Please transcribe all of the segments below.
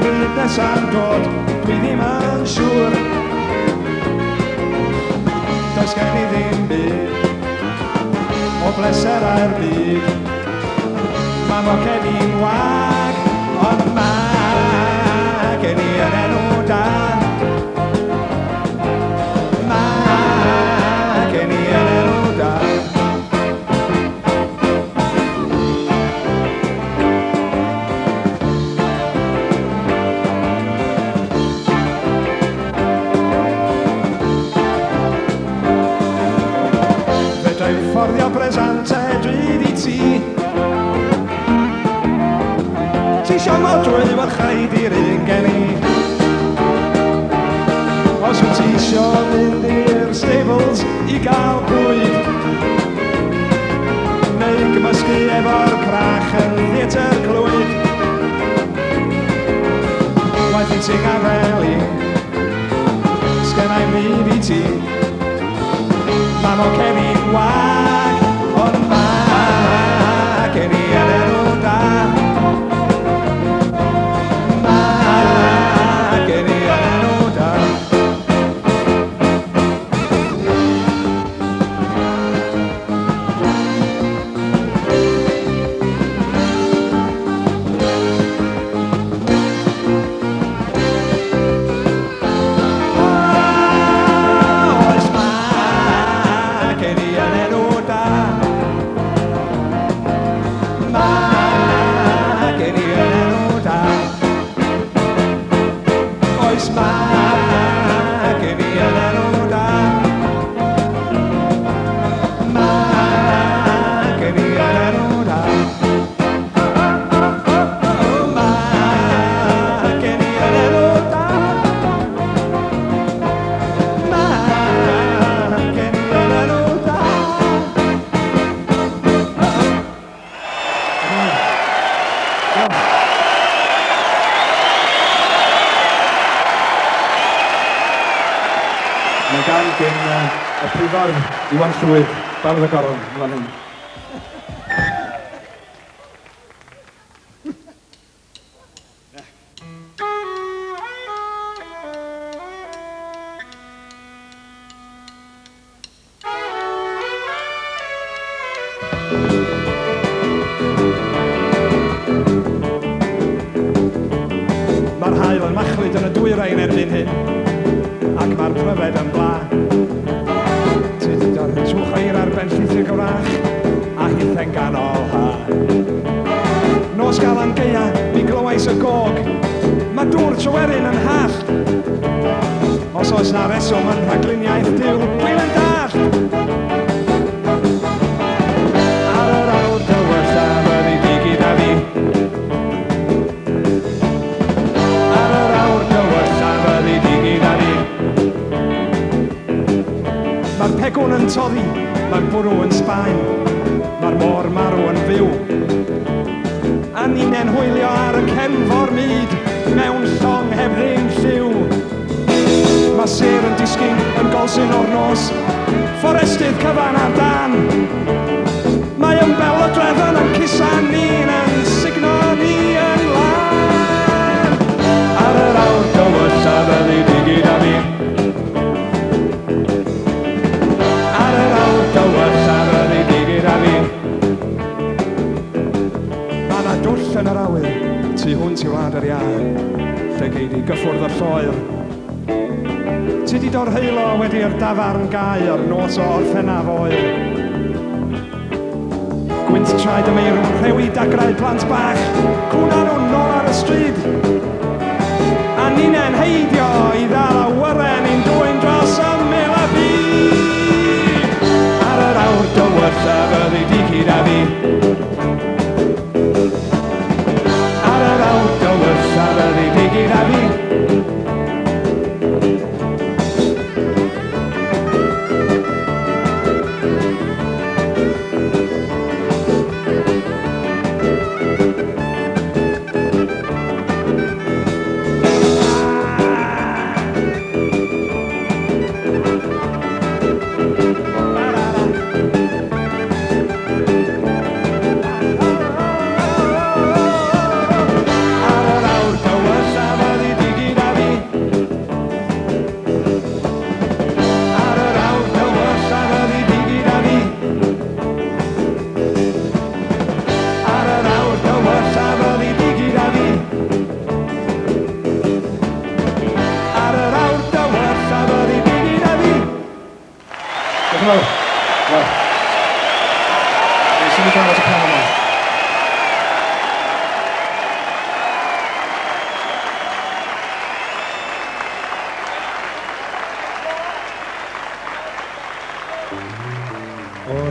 pryd nesa'n dod, dwi ddim yn siŵr. Does gen i ddim byd o bleser a'r byd. Mam o gen i'n wag, ond ma' gen i yn enw da. Ma' gen i yn enw da. Fedrai fforddio bresantau drud i ti. Tisio modrwy fod chaid i'r un gen i. Os wyt ti isio mynd i'r stables i gael bwyd, neu gymysgu efo'r crach yn theatr Clwyd, waith i ti gafel i, sgennau byd i ti. Mam o gen i'n wag, ond ma' gen i yn enw da. Iwan Llwyd, bardd y goron, fan hyn. Mae'r haul yn machlud yn y dwyrain erbyn hyn, ac mae'r pryfed yn bla. Trwch o'r arben llithio gwrach a hithen ganol ha. Nos Galan Gaea, mi glywais y gog, mae dŵr Tryweryn yn hall. Os oes na reswm yn rhagluniaeth Duw, dwi'n yn dall. Ar yr awr dywylla fyddi di gyda fi. Ar yr awr dywylla fyddi di gyda fi. Mae'r pegwn yn toddi, mae'r bwrw yn Sbaen, mae'r môr marw yn fyw. A ni'n hwylio ar y cefnfor myd, mewn llong heb ddim lliw. Mae sêr yn disgyn yn golsyn o'r nos, fforestydd cyfan ar dan. Mae ymbel o drefn yn cusan ni'n yn signo ni yn lan. Ar yr awr dywylla fyddi di gyda fi. Dwll yn yr awyr, tu hwnt i wlad yr iar, lle gei di gyffwrdd yr lloer. Ti di dod heilo wedi'r dafarn gair, nos o orffennaf oer. Gwynt traed y meirwn, rhewi dagrau plant bach, cwna nhw'n nôl ar y stryd. A ni'n heidio i ddal a wyren i'n dwy'n dros y mil a byd. Ar yr awr dywylla fyddi di gyda fi. Fyddi di gyda fi.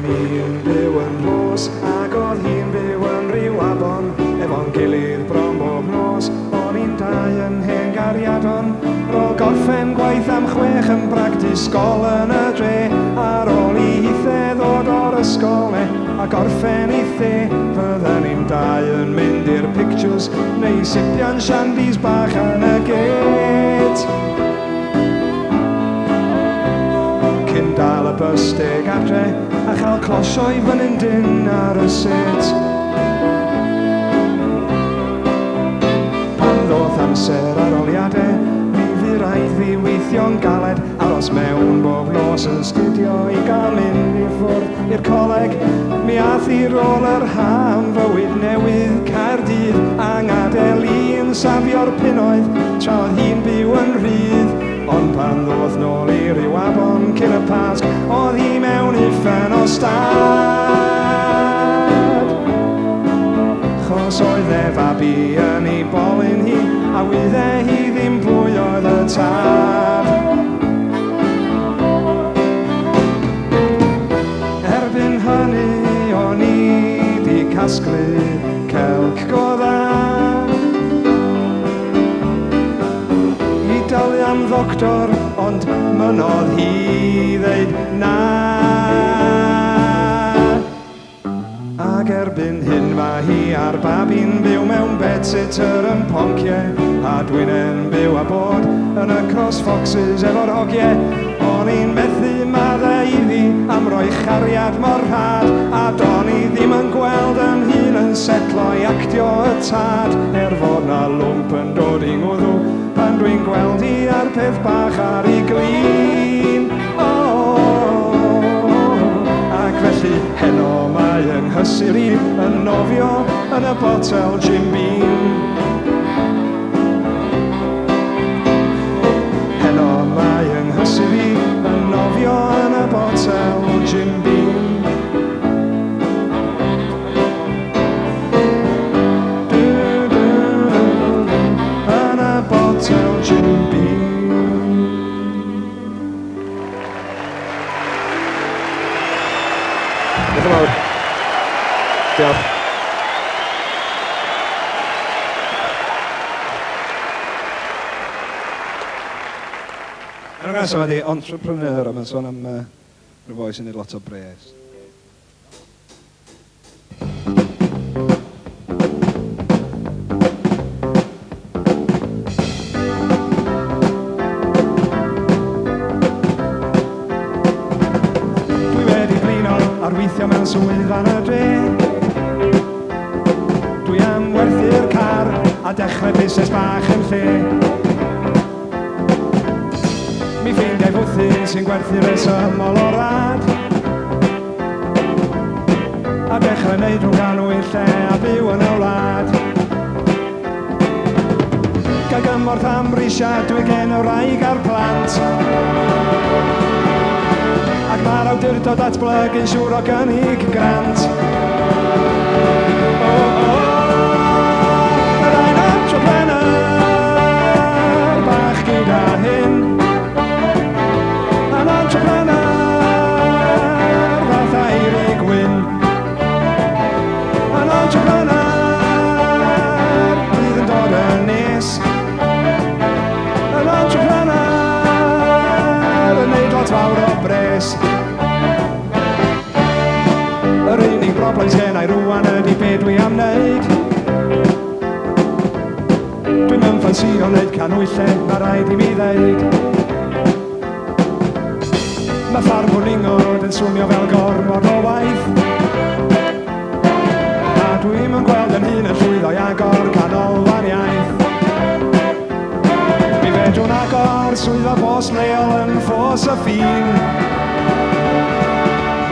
o'n i'n byw yn Rhos ac oedd hi'n byw yn Ryw Afon efo'n gilydd bron bob nos. O'n i'n dau yn hen gariadon, ro'l gorffen gwaith am 6 yn bragdysgol yn y dre. Ar ôl i hithe ddod o'r ysgol a gorffen i the, fydden ni'n dau yn mynd i'r pictures neu sipian shandies bach yn y gate. Cyn dal y bus deg adre a chael closio i fyny'n dyn ar y sit. Pan ddoth amser aroliadau, mi fu raid fi weithio'n galed, aros mewn bob nos yn studio i gael mynd i ffwrdd i'r coleg. Mi ath i rôl yr ham fywyd newydd Caerdydd a ngadael i'n safio'r punnoedd tra oedd hi'n byw yn Rhydd. Ond pan ddoth nôl i Ryw Afon cyn y Pasg, oedd hi mewn uffen o stad. Chos oedd e fabi yn ei bolyn hi, a wydde hi ddim pwy oedd y tad. Erbyn hynny o'n i di casglu celc go dda i dalu am ddoctor, ond mynodd hi ddeud na. Ac erbyn hyn mae hi a'r babi'n byw mewn bedsitter yn Ponciau, a dwi'n yn byw a bod yn y Cross Foxes efo'r hogiau. O'n i'n methu madde iddi am roi chariad mor rhad, a do'n i ddim yn gweld yn hun yn setlo i actio y tad. Fod na lwmp yn dod i ngwddw pan dwi'n gweld hi ar peth bach ar ei glin. Ac felly heno mae yng nghysur i yn nofio yn y botel Jim Beam. Heno mae yng nghysur i yn nofio yn y botel Jim Beam. Yn y botel Jim Beam. Diolch yn fawr. Diolch. Yn o'r nesaf ydi entrepreneur, a mae'n sôn am rhyw foi sy'n neud lot o bres. Dwi wedi blino ar weithio mewn swydd fan y dre. Dwi am werthu'r car a dechrau busnes bach yn lle. Mi ffeindiau fwthyn sy'n gwerthu resymol o rad, a dechrau neud rhwng ganw i'r lle a byw yn y wlad. Gael gymorth am risiad dwi gen o wraig a'r plant, ac mae'r awdurdod datblygu'n siŵr o gynnig grant. Yr ein entrepreneur bach gyda hyn, an entrepreneur fath Eirig Wyn. An entrepreneur bydd yn dod yn nes. An entrepreneur yn neud lot fawr o bres. Yr unig broblem sy'n ei rwan ydi be dwi am wneud. Dwi'm yn ffansio wneud canwylle, mae rhaid i mi ddeud. Mae ffarmwr lingod yn swnio fel gormod o waith, a dwi'm yn gweld yn hun yn llwyddo i agor canolfan iaith. Mi fedrwn agor swyddfa bos leol yn ffos y ffin,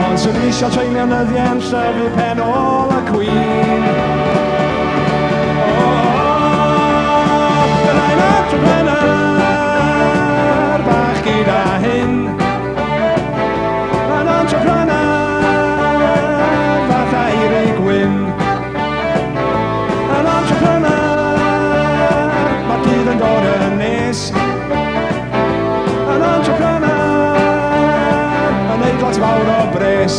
ond swn i isio treinio nyddiau'n llyfu pen ôl y Queen. Yr ein entrepreneur bach gyda hyn, an entrepreneur fath Eirig Wyn. An entrepreneur, mae dydd yn dod yn nes. An entrepreneur yn neud lot fawr o bres.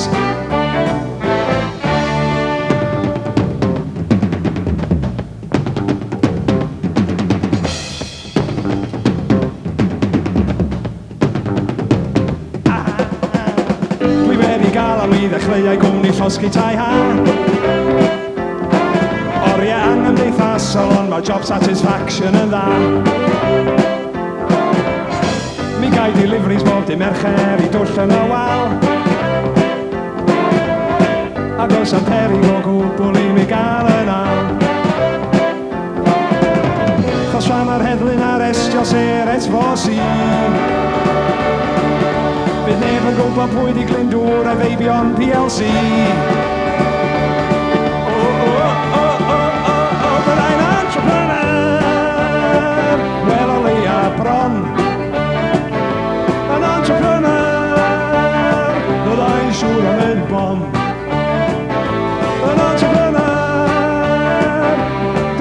cleiau gwmni llosgi tai ha. Oriau anghymdeithasol ond mae job satisfaction yn dda. Mi gai deliveries bob dim mercher i dwll yn y wal. A dos am perig o gwbl i mi gael yn al. Chos rhan ar heddlu'n arestio seret fos i. Bydd neb yn gwybod pwy di Glyndŵr a feibion PLC. Byddai'n entrepreneur, wel o leia bron. An entrepreneur, byddai'n siŵr am yn bom. An entrepreneur,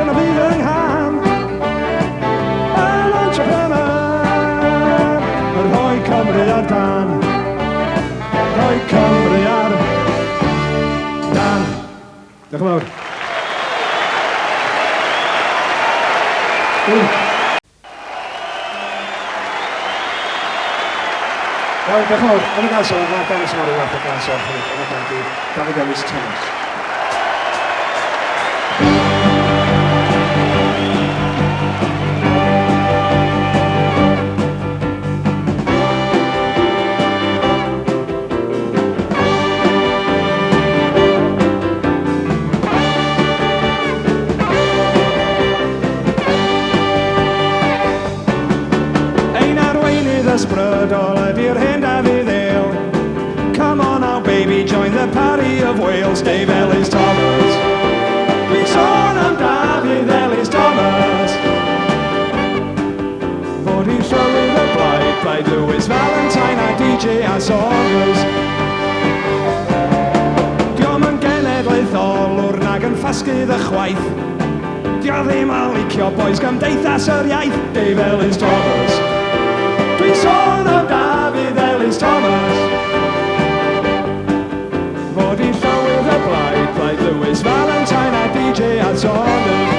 dyna fydd yng ngham. An entrepreneur, yn rhoi Cymru ar dan. Rhoi Cymru ar dan. Diolch yn fawr. Wel, diolch yn fawr. Yn y gael sôn, mae'r dangos yma rhywbeth o gael sôn chi. Yn y gael di David Ellis Thomas. Ysbrydol ydy'r hyn David Ale. Come on now baby, join the party of Wales. Dave Ellis Thomas. Dwi'n sôn am David Ellis Thomas. Fod i'n llywydd y blaid, Blaid Lewis Valentine a DJ a Saunders. Diom yn genedlaetholwr nag yn ffasgydd y chwaith. Dio ddim yn licio boes gymdeithas yr iaith. Dave Ellis Thomas. Dwi'n sôn am David Ellis Thomas. Fod i'n llywydd y blaid, Blaid Lewis Valentine a DJ a Saunders.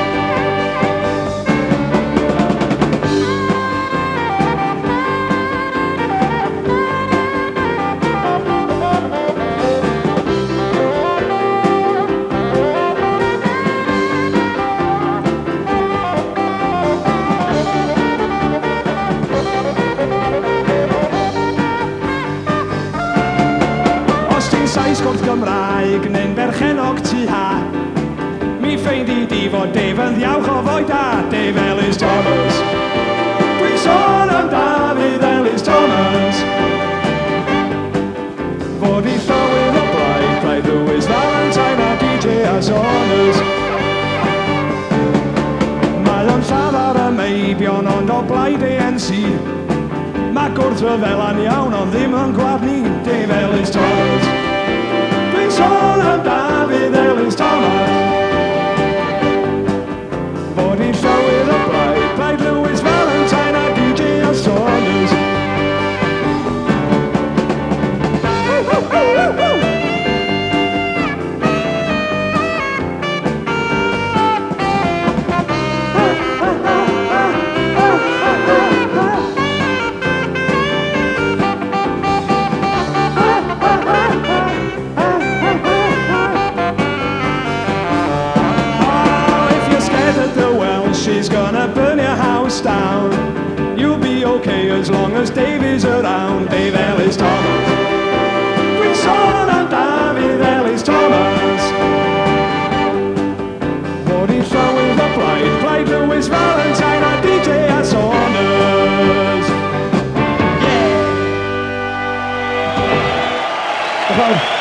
Sgwrs Gymraeg neu'n berchenog tu ha. Mi ffeindi di fod Dave yn ddiawch o foi da. Dave Ellis Thomas. Dwi'n sôn am David Ellis Thomas. Fod i llywydd o blaid, Blaid Lewis Valentine a DJ a Saunders. Mae o'n lladd y meibion ond o blaid ANC. Mae gwrthryfelan iawn ond ddim yn gwadni. Dave Ellis Thomas. Sôn am David Ellis Thomas. Fod i'n llywydd o blaid, Blaid Lewis Valentine a DJ a Saunders. She's gonna burn your house down. You'll be okay as long as Dave is around. Dave Ellis Thomas. Dwi'n sôn am David Ellis Thomas. Fod i'n llywydd o blaid, Blaid Lewis Valentine a DJ a Saunders. Yeah!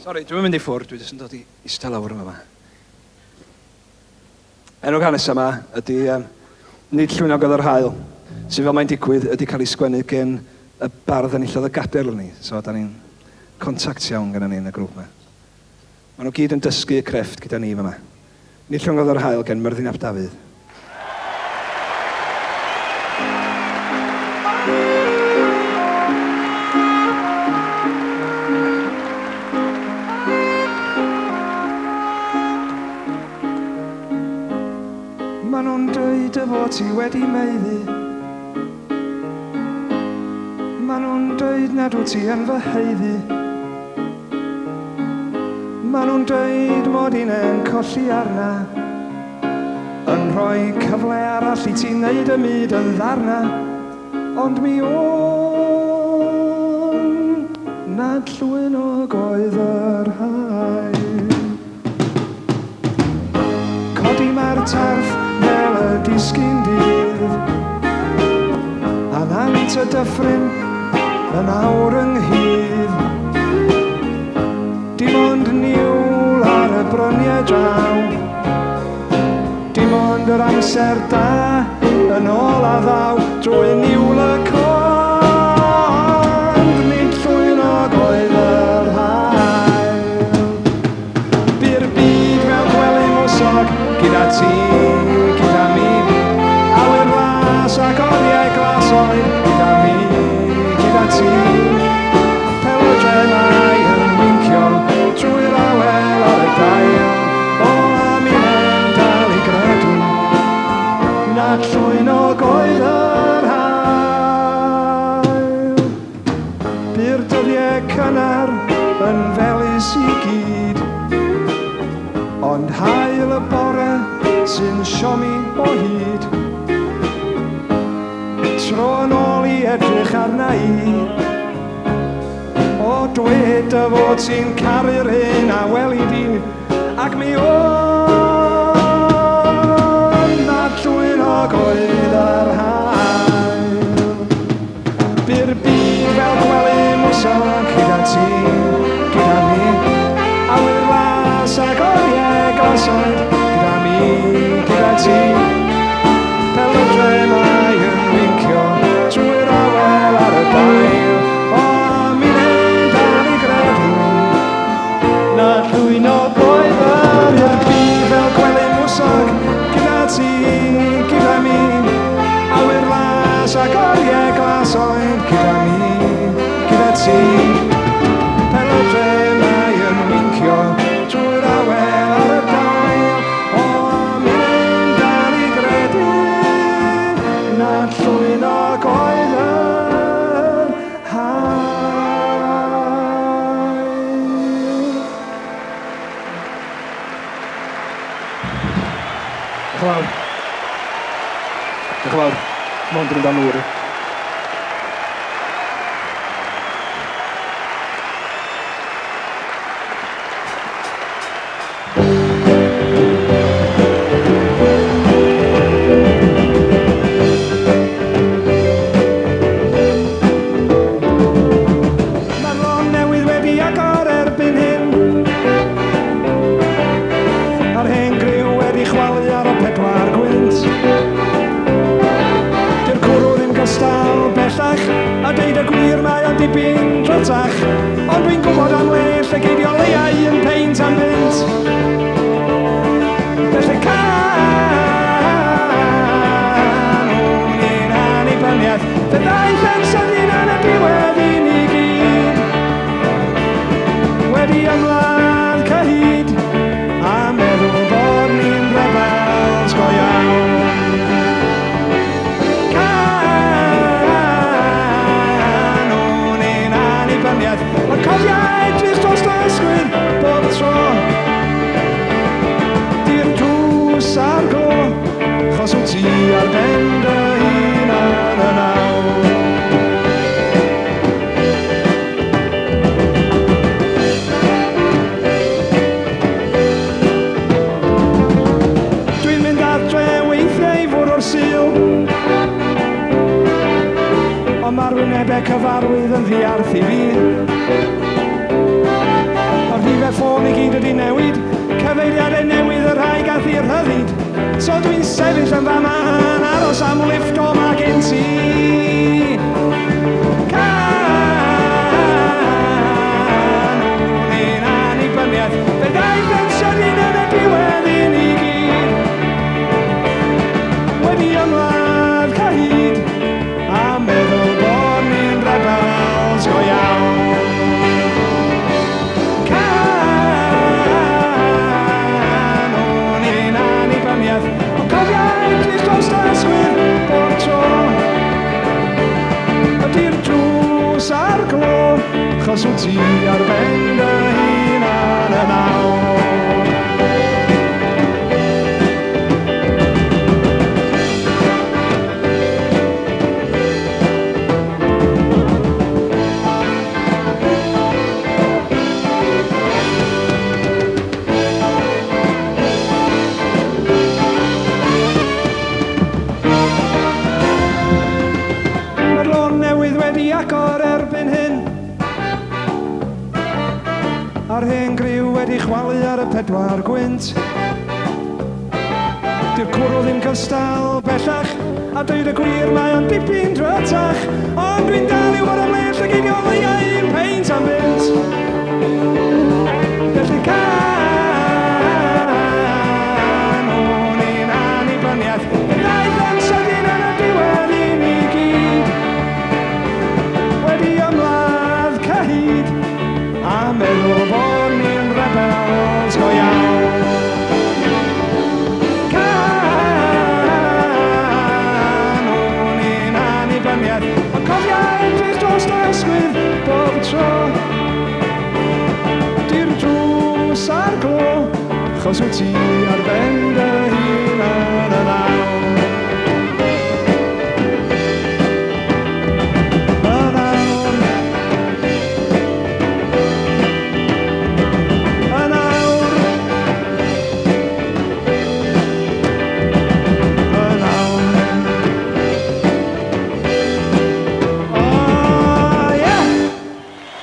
Sori, dwi'n mynd i ffwrdd, dwi jyst yn dod i eistedd lawr yma. Enw'r hanes yma ydy Nid Llwynog oedd yr Haul, sy'n fel mae'n digwydd ydy cael ei sgwennu gen y bardd enillodd y gadael ni. So, da ni'n contact iawn gyda ni yn y grŵp yma. Maen nhw gyd yn dysgu y crefft gyda ni yma. Nid Llwynog oedd yr Haul gen Myrddin ap Dafydd. Maen nhw'n dweud y fod ti wedi meiddi. Maen nhw'n dweud nad wyt ti yn fy heiddi. Maen nhw'n dweud mod i'n colli arna, yn rhoi cyfle arall i ti wneud y myd yn ddarna. Ond mi o'n nad llwyn o goed yr hael. Codi mae'r tarf fel y disgyn dydd, a nant y dyffryn yn awr ynghydd. Dim ond niwl ar y bryniau draw, dim ond yr amser da yn ôl a ddaw. Drwy niwl y cond, nid llwyn o goed yr hael. By'r byd fel gwely mwsog, gyda ti, gyda mi, awyr las ac oriau glasoed, gyda mi, gyda ti. Pelodrenau yn wincio trwy'r awel ar y dail, o am i mewn dal i gredu nad llwyn o goed yr hael. By'r dyddiau cynnar yn felys i gyd, ond hael y bore sy'n siomi o hyd. Tro yn ôl i edrych arna i, o dweud y fod ti'n caru'r hyn a weli di, ac mi o'n nad llwyn o goed yr hael. By'r byd fel gwely mwsog, gyda ti, gyda mi, awyr las ac oriau glasoed, gyda mi, gyda ti. Pelodrenau yn wincio trwy'r awel ar y dail, o mi'n dal i gredu nad llwyn o goed yr hael. Bydd fel gwely mwsog, gyda ti, gyda mi, awyr las ac oriau glasoed, gyda mi, gyda ti. Pelodrenau yn wincio trwy'r awel ar y dail, o mi'n dal i gredu nad llwyn o goed yr hael. Diolch yn fawr. Diolch yn fawr. Mond yn mynd am nŵr. Mae'r lon newydd wedi agor erbyn hyn, a'r hen griw wedi chwalu ar y pedwar gwynt. Dy'r cwrw ddim gystal bellach, a deud y gwir mae o'n dipyn drotach, ond dwi'n gwybod am well y geidio leiau yn peint am fynt. Felly canwn i'n annibyniaeth, fe ddaeth yn sydyn yn y diwedd i ni gyd. Wedi ymladd cyhyd, a meddwl bod ni'n rebels go iawn. Canwn i'n annibyniaeth, ond cofia edrych dros ysgwydd bob tro. Di'r drws a'r glo, chos wyt ti ar ben dy hun ar y naw. Dwi'n mynd adre weithiau i fwrw o'r sul, ond mae'r wynebau cyfarwydd yn ddiarth i fi. O'r rhifau ffôn i gyd ydi newid, cyfeiriadau newydd y rhai gath i'r rhyddid. So dwi'n sefyll yn fama yn aros am lift o ma gen ti. Canwn i'n annibyniaeth, fe ddaeth yn sydyn yn y diwedd i ni gyd. Wedi ymladd cyhyd, a meddwl bod ni'n rebels go iawn. Canwn i'n annibyniaeth, ond cofia chos wyt ti ar ben dy hunan yn awr. Agor erbyn hyn A'r hen griw wedi chwalu ar y pedwar gwynt Di'r cwrw ddim cystal bellach A dweud y gwir mae o'n dipyn drwtach Ond dwi'n dal i fod ymlell ag i goli a un peint am fynt Felly can o'n un annibyniaeth Daeth yn sydyn yn y diwedd i ni gyd Wedi ymladd cyhyd A meddwl bod ni'n rebels go iawn Can o'n un annibyniaeth Ond cofia edrych dros laswydd bob tro Di'r drws a'r glo Chos wyt ti ar ben dy hunan yn awr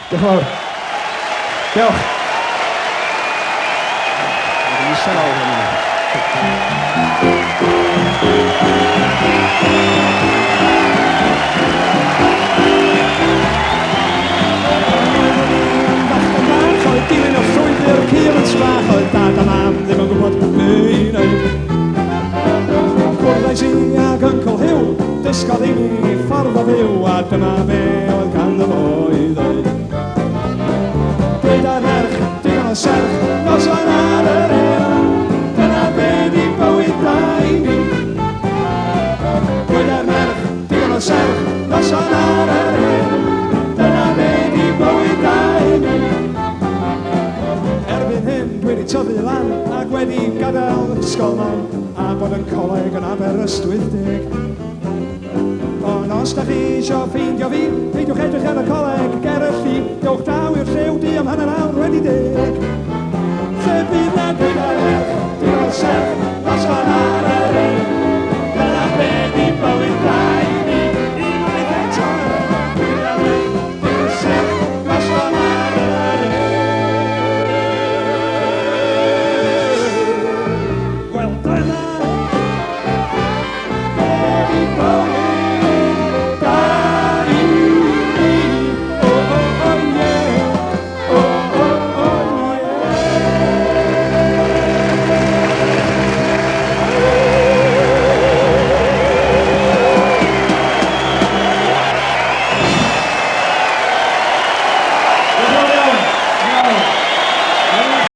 Diolch yn fawr. Diolch. Dwi'n eisiau lawr hynny. Oedd dilyn o llwybr cyr yn sbach Oedd dad a mam ddim yn gwybod be i wneud Cwrdais i ag Uncle Hugh Dysgodd i mi ffordd o fyw A dyma be oedd ganddo fo i ddweud Dweud ar merch, digon o serch Nos o'n ar yr eil Dyna be di bywyd da i mi Dweud ar merch, digon o serch Nos o'n ar yr eil Dyna be di bywyd da i mi Erbyn hyn dwi wedi tyfu lan Ac wedi gadael ysgol man A bod yn coleg yn Aberystwyth Ond os da chi isio ffeindio fi Peidiwch edrych ar y coleg ger y lli Dewch daw i'r llew di am hanner awr wedi deg Lle bydd na dwi'n ar erch Dwi'n ar serch Nos fan